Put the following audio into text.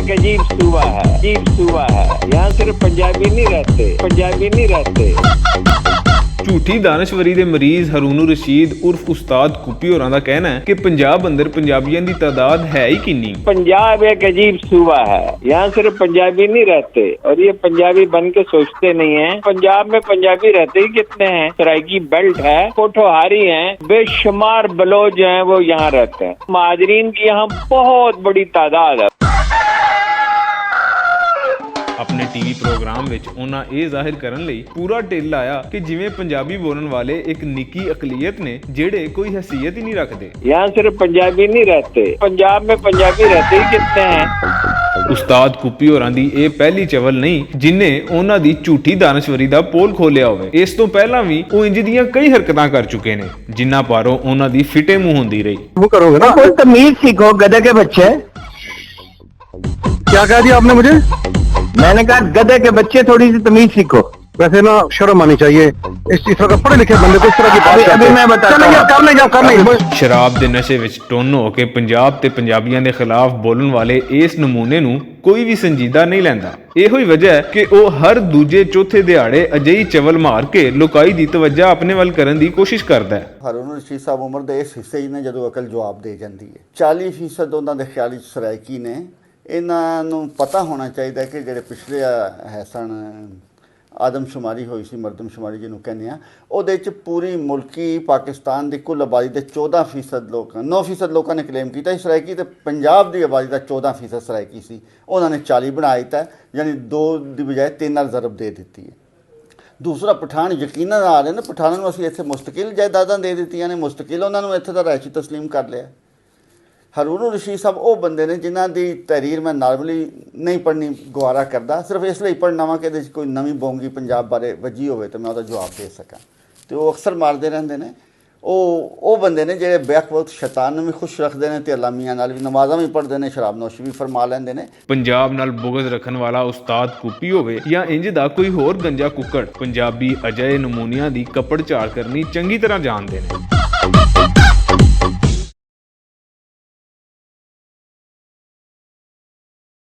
एक अजीब सूबा है, अजीब सूबा है। यहाँ सिर्फ पंजाबी नहीं रहते, पंजाबी नहीं रहते। ਝੂਠੀ ਦਾਨਸ਼ਵਰੀ ਦੇ ਮਰੀਜ਼ ਹਰੂਨ ਰਸ਼ੀਦ ਉਰਫ ਉਸਤਾਦ ਕੁੱਪੀ ਹੋਰਾਂ ਦਾ ਕਹਿਣਾ ਹੈ ਕਿ ਪੰਜਾਬ ਅੰਦਰ ਪੰਜਾਬੀਆਂ ਦੀ ਤਾਦਾਦ ਹੈ ਹੀ ਕਿੰਨੀ। पंजाब एक अजीब सूबा है, यहाँ सिर्फ पंजाबी नहीं रहते और ये पंजाबी बन के सोचते नहीं है। पंजाब में पंजाबी रहते ही कितने हैं। सराइकी बेल्ट है, पोठोहारी है, बेशुमार बलोच हैं, वो यहाँ रहते हैं। महाजरीन की यहाँ बहुत बड़ी तादाद है। ਆਪਣੇ ਟੀਵੀ ਪ੍ਰੋਗਰਾਮ ਵਿੱਚ ਉਹਨਾਂ ਇਹ ਜ਼ਾਹਿਰ ਕਰਨ ਲਈ ਪੂਰਾ ਢਿੱਲ ਲਾਇਆ ਕਿ ਜਿਵੇਂ ਪੰਜਾਬੀ ਬੋਲਣ ਵਾਲੇ ਇੱਕ ਨਿੱਕੀ ਅਕਲੀਅਤ ਨੇ ਜਿਹੜੇ ਕੋਈ ਹਸੀਅਤ ਹੀ ਨਹੀਂ ਰੱਖਦੇ। यहाँ सिर्फ पंजाबी नहीं रहते, पंजाब में पंजाबी रहते ही कितने हैं। ਉਸਤਾਦ ਕੁੱਪੀ ਹੋਰਾਂ ਦੀ ਇਹ ਪਹਿਲੀ ਚਵਲ ਨਹੀਂ ਜਿਨੇ ਉਹਨਾਂ ਦੀ ਝੂਠੀ ਦਾਨਸ਼ਵਰੀ ਦਾ ਪੋਲ ਖੋਲਿਆ ਹੋਵੇ। ਇਸ ਤੋਂ ਪਹਿਲਾਂ ਵੀ ਉਹ ਇੰਜ ਦੀਆਂ ਕਈ ਹਰਕਤਾਂ ਕਰ ਚੁੱਕੇ ਨੇ ਜਿਨ੍ਹਾਂ ਪਾਰੋਂ ਉਹਨਾਂ ਦੀ ਫਿਟੇ ਮੂੰਹ ਹੁੰਦੀ ਰਹੀ। वो करोगे ना? कोई तमीज सीखो गधे के बच्चे। क्या कह दिया आपने मुझे? मैंने कहा गधे के बच्चे, थोड़ी सी तमीज सीखो। वैसे ना शर्म आनी चाहिए इस तरह का पढ़े लिखे बंदे को इस तरह की बात अभी मैं बताता हूं। करने जाओ। ਸ਼ਰਾਬ ਦੇ ਨਸ਼ੇ ਵਿੱਚ ਟੁੰਨ ਹੋ ਕੇ ਪੰਜਾਬ ਤੇ ਪੰਜਾਬੀਆਂ ਦੇ ਖਿਲਾਫ ਬੋਲਣ ਵਾਲੇ ਇਸ ਨਮੂਨੇ ਨੂੰ ਕੋਈ ਵੀ ਸੰਜੀਦਾ ਨਹੀਂ ਲੈਂਦਾ। ਇਹੋ ਹੀ ਵਜ੍ਹਾ ਹੈ ਕਿ ਉਹ ਹਰ ਦੂਜੇ ਚੌਥੇ ਦਿਹਾੜੇ ਅਜਿਹੀ ਚਵਲ ਮਾਰ ਕੇ ਲੋਕਾਈ ਦੀ ਤਵੱਜਾ ਆਪਣੇ ਵੱਲ ਕਰਨ ਦੀ ਕੋਸ਼ਿਸ਼ ਕਰਦਾ ਹੈ। ਹਰੂਨ ਰਸ਼ੀਦ ਸਾਹਿਬ ਉਮਰ ਦੇ ਇਸ ਹਿੱਸੇ ਹੀ ਨੇ ਜਦੋਂ ਅਕਲ ਜਵਾਬ ਦੇ ਜਾਂਦੀ ਹੈ। 40% ਉਹਨਾਂ ਦੇ ਖਿਆਲ 'ਚ ਸਰਾਇਕੀ ਨੇ। ਇਹਨਾਂ ਨੂੰ ਪਤਾ ਹੋਣਾ ਚਾਹੀਦਾ ਕਿ ਜਿਹੜੇ ਪਿਛਲੇ ਹੈ ਸਨ ਆਦਮਸ਼ੁਮਾਰੀ ਹੋਈ ਸੀ, ਮਰਦਮਸ਼ੁਮਾਰੀ ਜਿਹਨੂੰ ਕਹਿੰਦੇ ਆ, ਉਹਦੇ 'ਚ ਪੂਰੀ ਮੁਲਕੀ ਪਾਕਿਸਤਾਨ ਦੀ ਕੁੱਲ ਆਬਾਦੀ ਦੇ 14% ਲੋਕਾਂ 9% ਲੋਕਾਂ ਨੇ ਕਲੇਮ ਕੀਤਾ ਸੀ ਸਰਾਇਕੀ, ਅਤੇ ਪੰਜਾਬ ਦੀ ਆਬਾਦੀ ਦਾ 14% ਸਰਾਇਕੀ ਸੀ। ਉਹਨਾਂ ਨੇ 40 ਬਣਾ ਦਿੱਤਾ, ਯਾਨੀ 2 ਦੀ ਬਜਾਏ 3 ਨਾਲ ਜ਼ਰਬ ਦੇ ਦਿੱਤੀ ਹੈ। ਦੂਸਰਾ ਪਠਾਨ ਯਕੀਨਨ ਆ ਰਹੇ ਨੇ, ਪਠਾਨਾਂ ਨੂੰ ਅਸੀਂ ਇੱਥੇ ਮੁਸਤਕਿਲ ਜਾਇਦਾਦਾਂ ਦੇ ਦਿੱਤੀਆਂ ਨੇ, ਮੁਸਤਕਿਲ ਉਹਨਾਂ ਨੂੰ ਇੱਥੇ ਦਾ ਰਾਇਸ਼ੀ ਤਸਲੀਮ ਕਰ ਲਿਆ। ਹਰੂਨ ਰਸ਼ੀਦ ਸਾਹਿਬ ਉਹ ਬੰਦੇ ਨੇ ਜਿਨ੍ਹਾਂ ਦੀ ਤਹਿਰੀਰ ਮੈਂ ਨਾਰਮਲੀ ਨਹੀਂ ਪੜ੍ਹਨੀ ਗਵਾਰਾ ਕਰਦਾ, ਸਿਰਫ ਇਸ ਲਈ ਪੜ੍ਹਨਾ ਵਾ ਕਿ ਇਹਦੇ 'ਚ ਕੋਈ ਨਵੀਂ ਬੋਂਗੀ ਪੰਜਾਬ ਬਾਰੇ ਵੱਜੀ ਹੋਵੇ ਤਾਂ ਮੈਂ ਉਹਦਾ ਜਵਾਬ ਦੇ ਸਕਾਂ, ਅਤੇ ਉਹ ਅਕਸਰ ਮਾਰਦੇ ਰਹਿੰਦੇ ਨੇ। ਉਹ ਬੰਦੇ ਨੇ ਜਿਹੜੇ ਬੈਕ ਵਕਤ ਸ਼ੈਤਾਨ ਨੂੰ ਵੀ ਖੁਸ਼ ਰੱਖਦੇ ਨੇ ਅਤੇ ਅੱਲਾ ਮੀਆਂ ਨਾਲ ਵੀ ਨਮਾਜ਼ਾਂ ਵੀ ਪੜ੍ਹਦੇ ਨੇ, ਸ਼ਰਾਬ ਨੋਸ਼ੀ ਵੀ ਫਰਮਾ ਲੈਂਦੇ ਨੇ। ਪੰਜਾਬ ਨਾਲ ਬੁਗਜ਼ ਰੱਖਣ ਵਾਲਾ ਉਸਤਾਦ ਕੁੱਪੀ ਹੋਵੇ ਜਾਂ ਇੰਜ ਦਾ ਕੋਈ ਹੋਰ ਗੰਜਾ ਕੁੱਕੜ, ਪੰਜਾਬੀ ਅਜਿਹੇ ਨਮੂਨਿਆਂ ਦੀ ਕੱਪੜ ਝਾੜ ਕਰਨੀ ਚੰਗੀ ਤਰ੍ਹਾਂ ਜਾਣਦੇ ਨੇ।